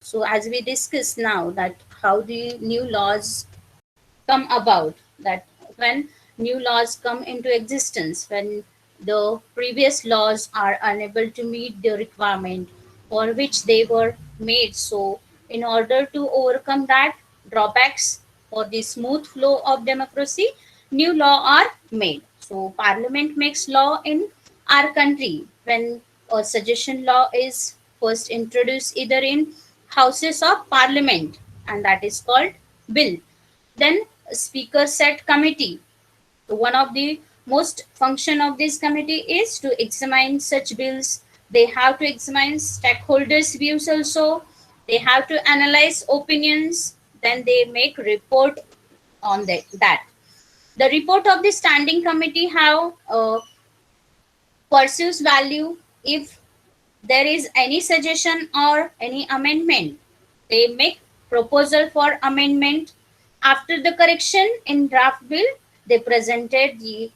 So as we discussed now that how the new laws come about, that when new laws come into existence, when the previous laws are unable to meet the requirement for which they were made. So in order to overcome that drawbacks for the smooth flow of democracy, new law are made. So parliament makes law in our country when a suggestion law is first introduced either in houses of parliament, and that is called bill. Then speaker set committee. So one of the most function of this committee is to examine such bills. They have to examine stakeholders' views also. They have to analyze opinions. Then they make report on that. The report of the standing committee have pursues value if there is any suggestion or any amendment. They make proposal for amendment. After the correction in draft bill, they presented the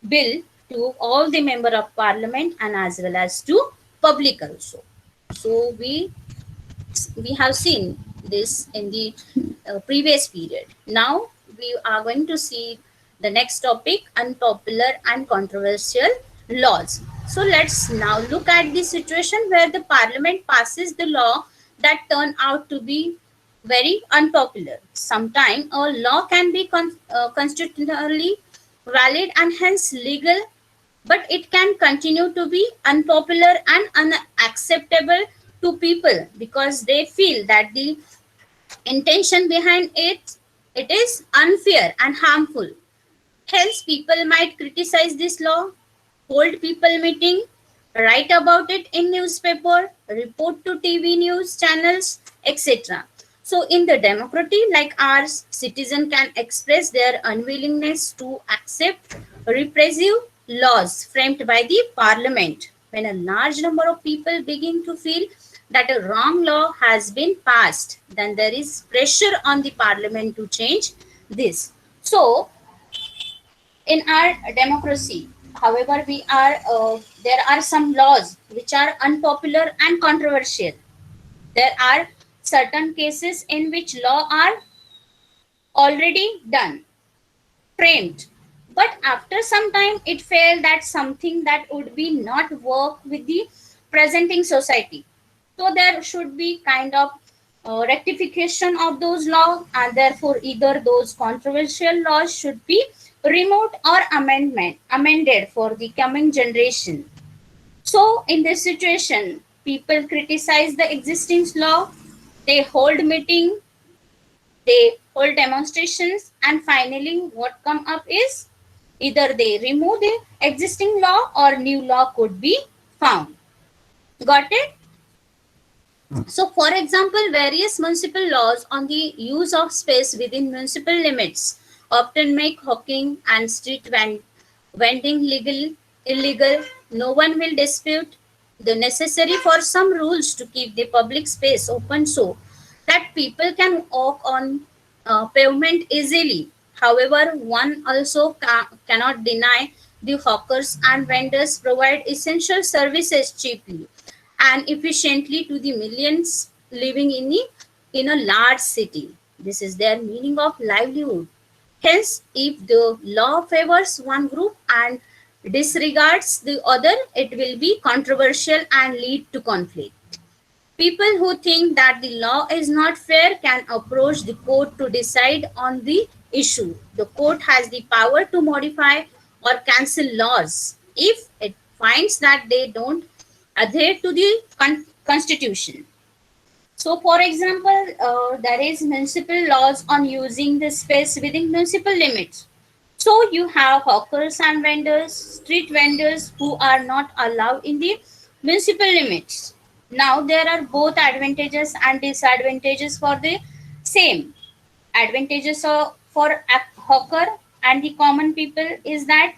bill to all the member of parliament and as well as to public also. So we have seen this in the previous period. Now we are going to see the next topic, unpopular and controversial laws. So let's now look at the situation where the parliament passes the law that turn out to be very unpopular. Sometimes a law can be constitutionally valid and hence legal, but it can continue to be unpopular and unacceptable to people because they feel that the intention behind it is unfair and harmful. Hence people might criticize this law, hold people meeting, write about it in newspaper, report to TV news channels, etc. So in the democracy like ours, citizen can express their unwillingness to accept repressive laws framed by the parliament. When a large number of people begin to feel that a wrong law has been passed, then there is pressure on the parliament to change this. So in our democracy, however, we are there are some laws which are unpopular and controversial. There are certain cases in which law are already done, framed, but after some time it felt that something that would be not work with the presenting society. So there should be kind of rectification of those laws, and therefore either those controversial laws should be removed or amended for the coming generation. So in this situation, people criticize the existing law, they hold meeting, they hold demonstrations, and finally what come up is either they remove the existing law or new law could be found. Got it? So, for example, various municipal laws on the use of space within municipal limits often make hawking and street vending legal, illegal. No one will dispute the necessary for some rules to keep the public space open so that people can walk on pavement easily. However, one also cannot deny the hawkers and vendors provide essential services cheaply and efficiently to the millions living in a large city. This is their meaning of livelihood. Hence, if the law favors one group and disregards the other, it will be controversial and lead to conflict. People who think that the law is not fair can approach the court to decide on the issue. The court has the power to modify or cancel laws if it finds that they don't adhere to the constitution. So, for example, there is municipal laws on using the space within municipal limits. So you have hawkers and vendors, street vendors who are not allowed in the municipal limits. Now there are both advantages and disadvantages for the same. Advantages for a hawker and the common people is that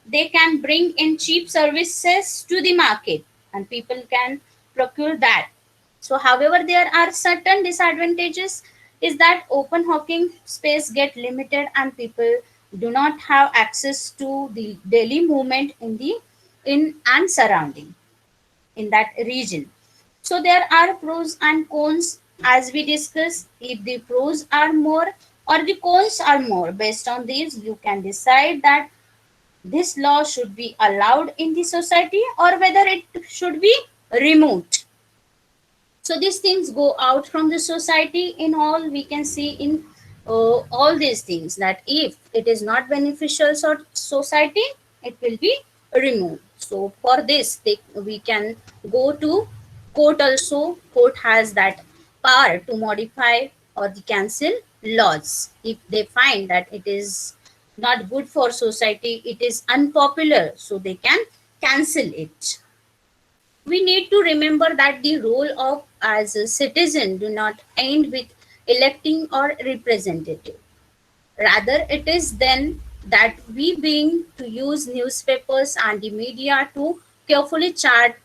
they can bring in cheap services to the market and people can procure that. So however there are certain disadvantages is that open hawking space get limited and people do not have access to the daily movement in and surrounding in that region. So there are pros and cons as we discuss. If the pros are more or the cons are more, based on these, you can decide that this law should be allowed in the society or whether it should be removed. So these things go out from the society. In all, we can see in all these things that if it is not beneficial for society, it will be removed. So for this, we can go to court also. Court has that power to modify or the cancel laws if they find that it is not good for society, it is unpopular, so they can cancel it. We need to remember that the role of as a citizen do not end with electing or representative. Rather, it is then that we being to use newspapers and the media to carefully chart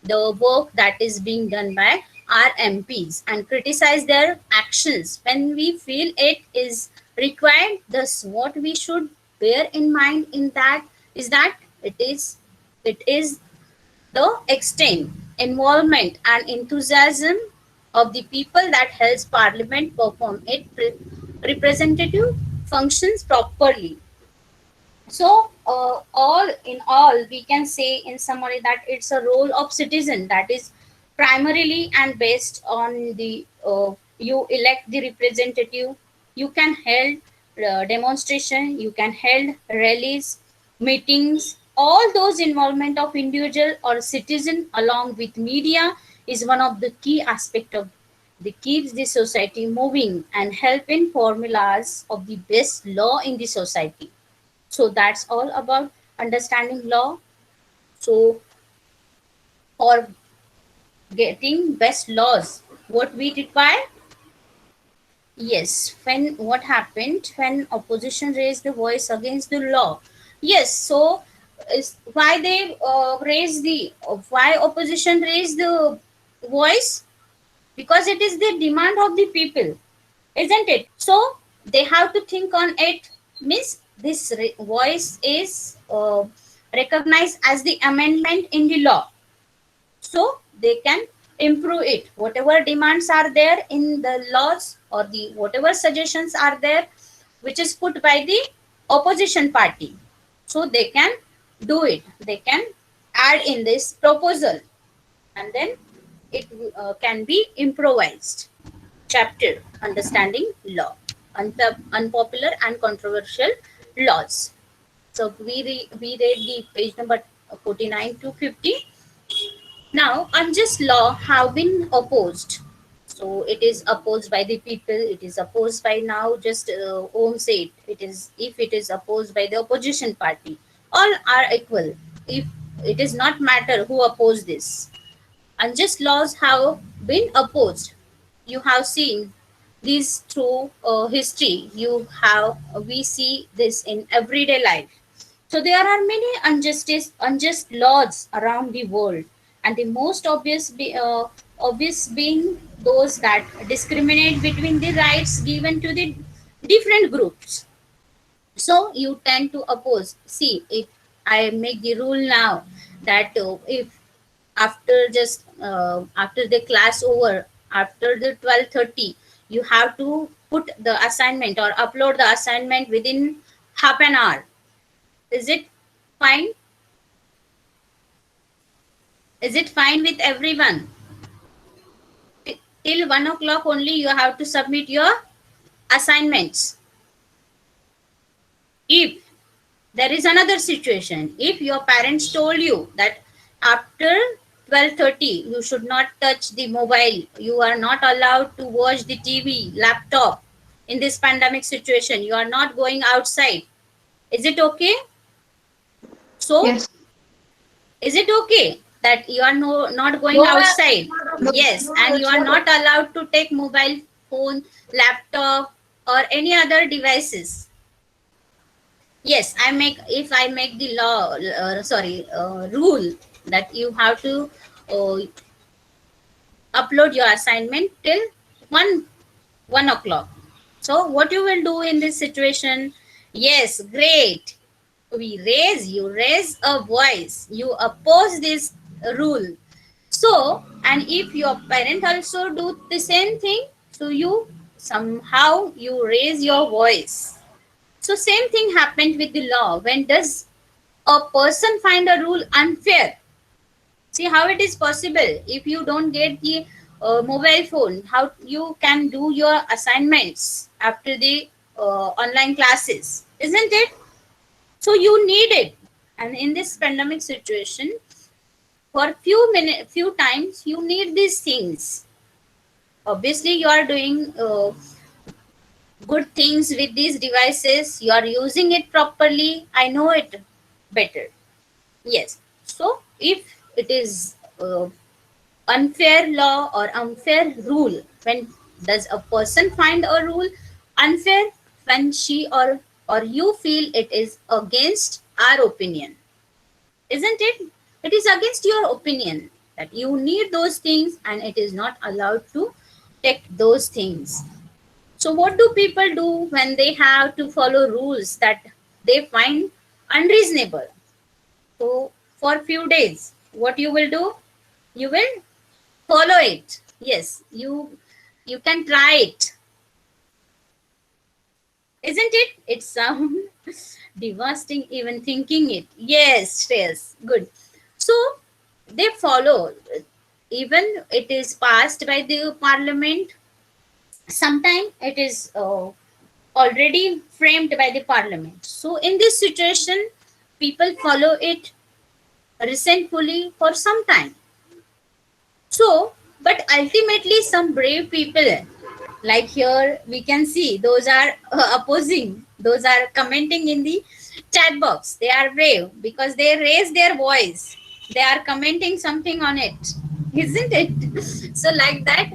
the work that is being done by our MPs and criticize their actions when we feel it is required. Thus, what we should bear in mind in that is that it is the extent, involvement, and enthusiasm of the people that helps Parliament perform its representative functions properly. So, all in all, we can say in summary that it's a role of citizen that is primarily and based on the you elect the representative. You can held demonstration, you can held rallies, meetings. All those involvement of individual or citizen along with media is one of the key aspect of the keeps the society moving and help in formulas of the best law in the society. So that's all about understanding law. So for getting best laws, what we require? Yes, when what happened when opposition raised the voice against the law? Yes, so is why they raise the why opposition raised the voice? Because it is the demand of the people, isn't it? So they have to think on it. Means this voice is recognized as the amendment in the law, so they can improve it. Whatever demands are there in the laws or the whatever suggestions are there, which is put by the opposition party, so they can do it. They can add in this proposal, and then it can be improvised. Chapter Understanding Law, Unpopular and Controversial Laws. So we read the page number 49 to 50. Now, unjust law have been opposed. So it is opposed by the people. It is opposed by now. Just Om said it is if it is opposed by the opposition party, all are equal. If it is not matter who oppose this, unjust laws have been opposed. You have seen this through history. You have we see this in everyday life. So there are many unjust laws around the world, and the most obvious being those that discriminate between the rights given to the different groups. So you tend to oppose. See, if I make the rule now that if after the class over, after the 12:30, you have to put the assignment or upload the assignment within half an hour. Is it fine? Is it fine with everyone? Till 1 o'clock only you have to submit your assignments. If there is another situation, if your parents told you that after 12:30 you should not touch the mobile, you are not allowed to watch the TV, laptop in this pandemic situation, you are not going outside. Is it okay? So Yes. is it okay that you are not going No, ma'am. outside? No. Yes, and you are not allowed to take mobile phone, laptop, or any other devices. Yes, I make if I make the law, rule that you have to uh, upload your assignment till 1 o'clock. So what you will do in this situation? Yes, great. You raise a voice. You oppose this rule. So, and if your parent also do the same thing, so you somehow you raise your voice. So same thing happened with the law. When does a person find a rule unfair? See how it is possible. If you don't get the mobile phone, how you can do your assignments after the online classes, isn't it? So you need it. And in this pandemic situation, for few times, you need these things. Obviously, you are doing good things with these devices. You are using it properly. I know it better. Yes. So if it is unfair law or unfair rule, when does a person find a rule unfair? When she or you feel it is against our opinion, isn't it? It is against your opinion that you need those things and it is not allowed to take those things. So what do people do when they have to follow rules that they find unreasonable? So for few days, what you will do? You will follow it. Yes, you can try it, isn't it? It sounds devastating even thinking it. Yes, yes, good. So they follow. Even it is passed by the parliament. Sometimes it is already framed by the parliament. So in this situation, people follow it resentfully for some time. So, but ultimately, some brave people, like here we can see, those are opposing, those are commenting in the chat box. They are brave because they raise their voice. They are commenting something on it, isn't it? So, like that,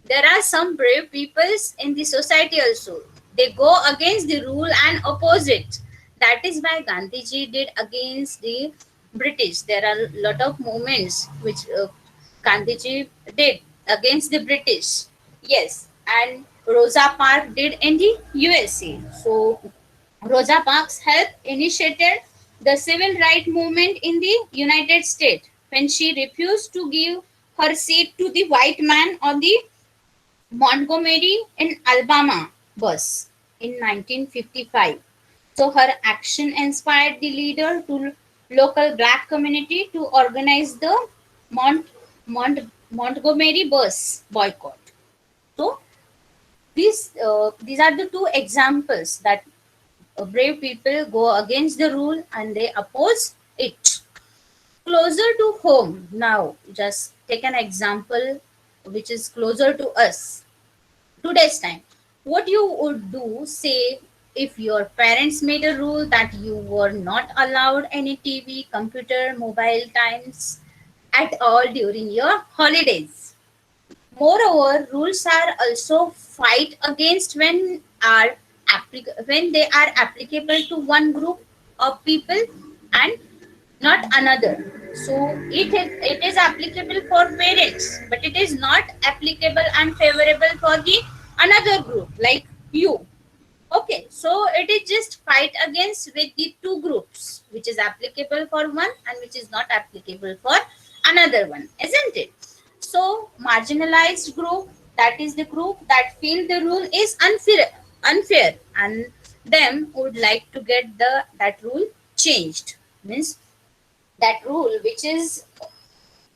there are some brave peoples in the society also. They go against the rule and oppose it. That is why Gandhiji did against the British. There are a lot of movements which Gandhiji did against the British. Yes, and Rosa Parks did in the USA. So Rosa Parks helped initiated the civil rights movement in the United States when she refused to give her seat to the white man on the Montgomery in Alabama bus in 1955. So her action inspired the leader to local black community to organize the Mont, Montgomery bus boycott. So these are the two examples that brave people go against the rule and they oppose it. Closer to home now, just take an example which is closer to us today's time. What you would do, say, if your parents made a rule that you were not allowed any TV, computer, mobile times at all during your holidays. Moreover, rules are also fight against when they are applicable to one group of people and not another. So it is applicable for parents, but it is not applicable and favorable for the another group like you. Okay, so it is just fight against with the two groups, which is applicable for one and which is not applicable for another one, isn't it? So marginalized group, that is the group that feel the rule is unfair, and them would like to get the that rule changed. Means that rule which is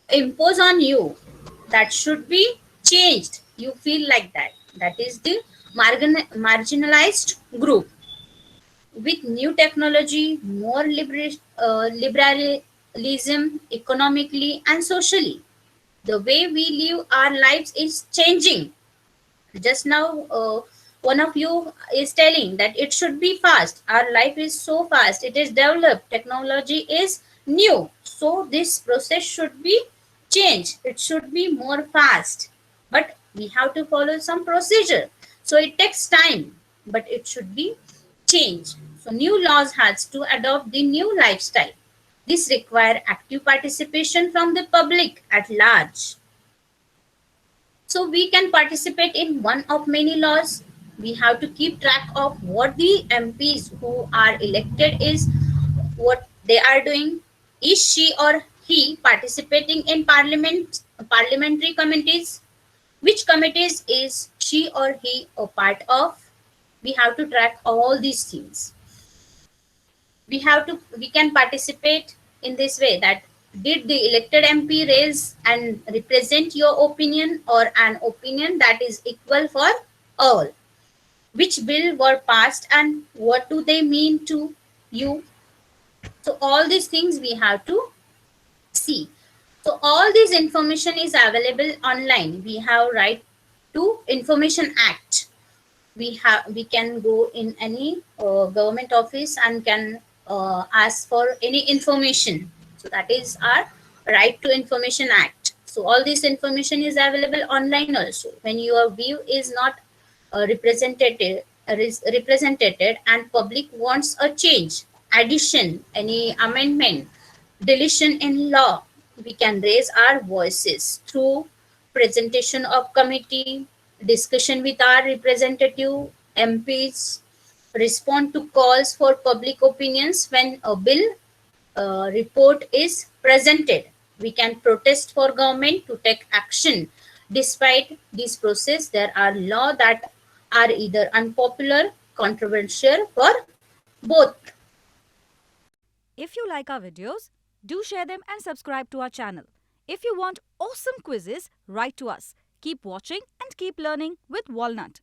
imposed on you, that should be changed. You feel like that. That is the marginalized group. With new technology, more liberalism economically and socially, the way we live our lives is changing. Just now one of you is telling that it should be fast. Our life is so fast, it is developed, technology is new, so this process should be changed, it should be more fast, but we have to follow some procedure, so it takes time, but it should be changed. So new laws has to adopt the new lifestyle. This require active participation from the public at large. So we can participate in one of many laws. We have to keep track of what the MPs who are elected is, what they are doing. Is she or he participating in parliamentary committees? Which committees is she or he a part of? We have to track all these things. We can participate in this way, that did the elected MP raise and represent your opinion, or an opinion that is equal for all? Which bill were passed and what do they mean to you? So all these things we have to see. So all this information is available online. We have right to information act. We can go in any government office and can ask for any information. So that is our right to information act. So all this information is available online also. When your view is not represented and public wants a change, addition, any amendment, deletion in law, we can raise our voices through presentation of committee, discussion with our representative MPs, respond to calls for public opinions when a bill report is presented. We can protest for government to take action. Despite this process, there are laws that are either unpopular, controversial, or both. If you like our videos, do share them and subscribe to our channel. If you want awesome quizzes, write to us. Keep watching and keep learning with Walnut.